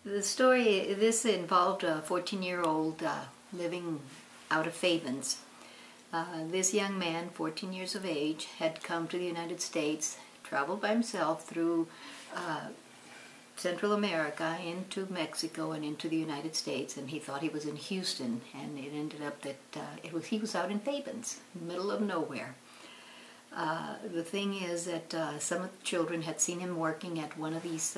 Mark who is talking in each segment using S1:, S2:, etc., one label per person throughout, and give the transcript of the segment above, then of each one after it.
S1: The story, this involved a 14-year-old living out of Fabens. This young man, 14 years of age, had come to the United States, traveled by himself through Central America into Mexico and into the United States, and he thought he was in Houston, and it ended up that he was out in Fabens, middle of nowhere. The thing is that some of the children had seen him working at one of these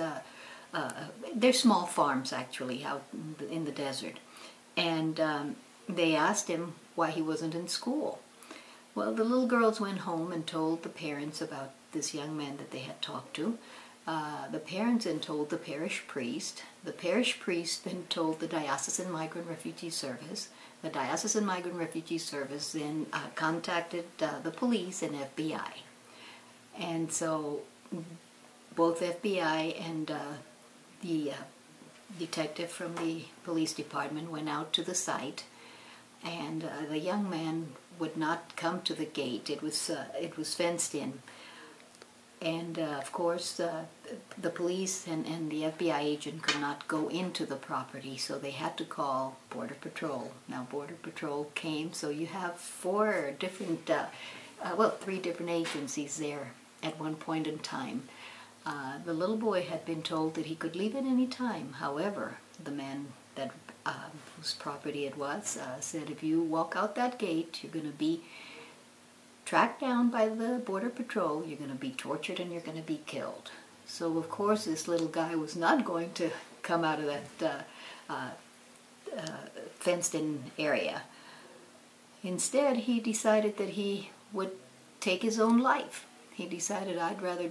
S1: they're small farms actually out in the desert, and they asked him why he wasn't in school. Well, the little girls went home and told the parents about this young man that they had talked to. The parents then told the parish priest. The parish priest then told the Diocesan Migrant Refugee Service. The Diocesan Migrant Refugee Service then contacted the police and FBI. And so both FBI and the detective from the police department went out to the site, and the young man would not come to the gate. It was fenced in, and of course the police and the FBI agent could not go into the property, so they had to call Border Patrol. Now Border Patrol came, so you have three different agencies there at one point in time. The little boy had been told that he could leave at any time. However, the man that whose property it was said, if you walk out that gate, you're going to be tracked down by the Border Patrol, you're going to be tortured, and you're going to be killed. So, of course, this little guy was not going to come out of that fenced-in area. Instead, he decided that he would take his own life. He decided, I'd rather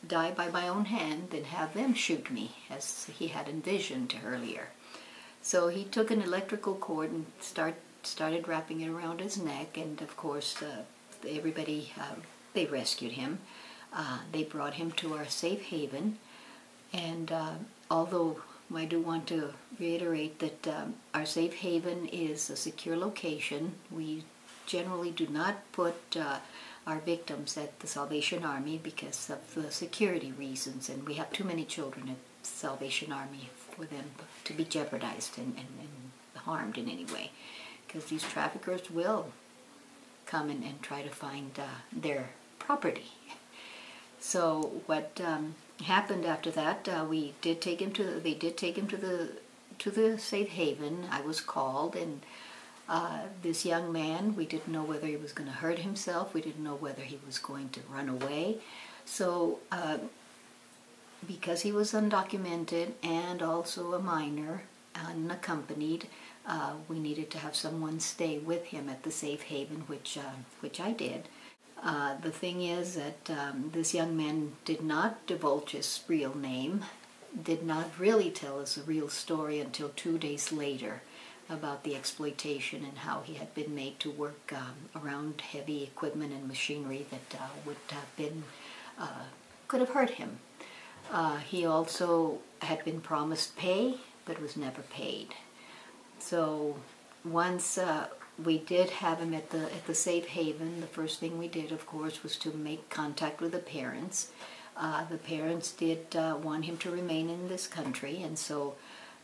S1: die by my own hand than have them shoot me, as he had envisioned earlier. So he took an electrical cord and started wrapping it around his neck, and of course everybody, they rescued him. They brought him to our safe haven, and although I do want to reiterate that our safe haven is a secure location, we generally do not put our victims at the Salvation Army because of the security reasons, and we have too many children at Salvation Army for them to be jeopardized and harmed in any way, because these traffickers will come and try to find their property. So what happened after that, they did take him to the safe haven. I was called, and this young man, we didn't know whether he was going to hurt himself. We didn't know whether he was going to run away. So because he was undocumented and also a minor, unaccompanied, we needed to have someone stay with him at the safe haven, which I did. The thing is that this young man did not divulge his real name, did not really tell us a real story until 2 days later about the exploitation and how he had been made to work around heavy equipment and machinery that could have hurt him. He also had been promised pay, but was never paid. So once we did have him at the safe haven, the first thing we did, of course, was to make contact with the parents. The parents did want him to remain in this country, and so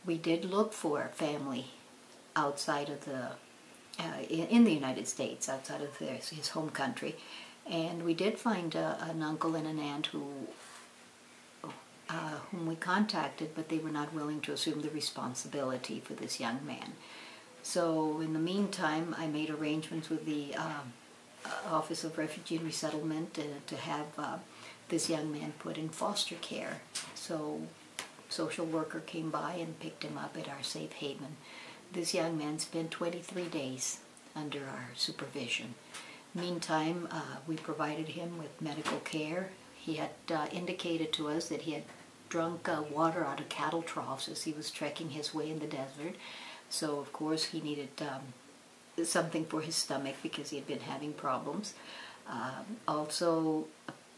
S1: we did look for a family outside of in the United States, outside of his home country, and we did find an uncle and an aunt whom we contacted, but they were not willing to assume the responsibility for this young man. So in the meantime, I made arrangements with the Office of Refugee and Resettlement to have this young man put in foster care. So a social worker came by and picked him up at our safe haven. This young man spent 23 days under our supervision. Meantime, we provided him with medical care. He had indicated to us that he had drunk water out of cattle troughs as he was trekking his way in the desert. So, of course, he needed something for his stomach because he had been having problems. Also,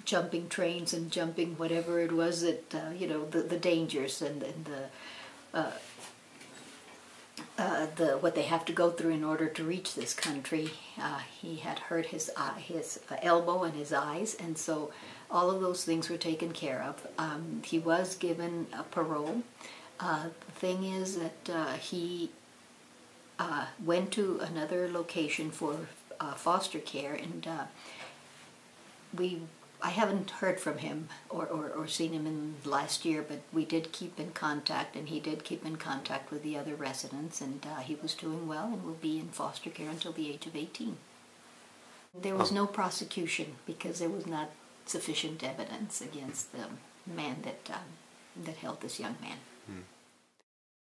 S1: jumping trains and jumping whatever it was that, the dangers and what they have to go through in order to reach this country. He had hurt his elbow and his eyes, and so all of those things were taken care of. He was given a parole. The thing is that he went to another location for foster care, and I haven't heard from him or seen him in last year, but we did keep in contact, and he did keep in contact with the other residents, and he was doing well and will be in foster care until the age of 18. There was no prosecution because there was not sufficient evidence against the man that held this young man.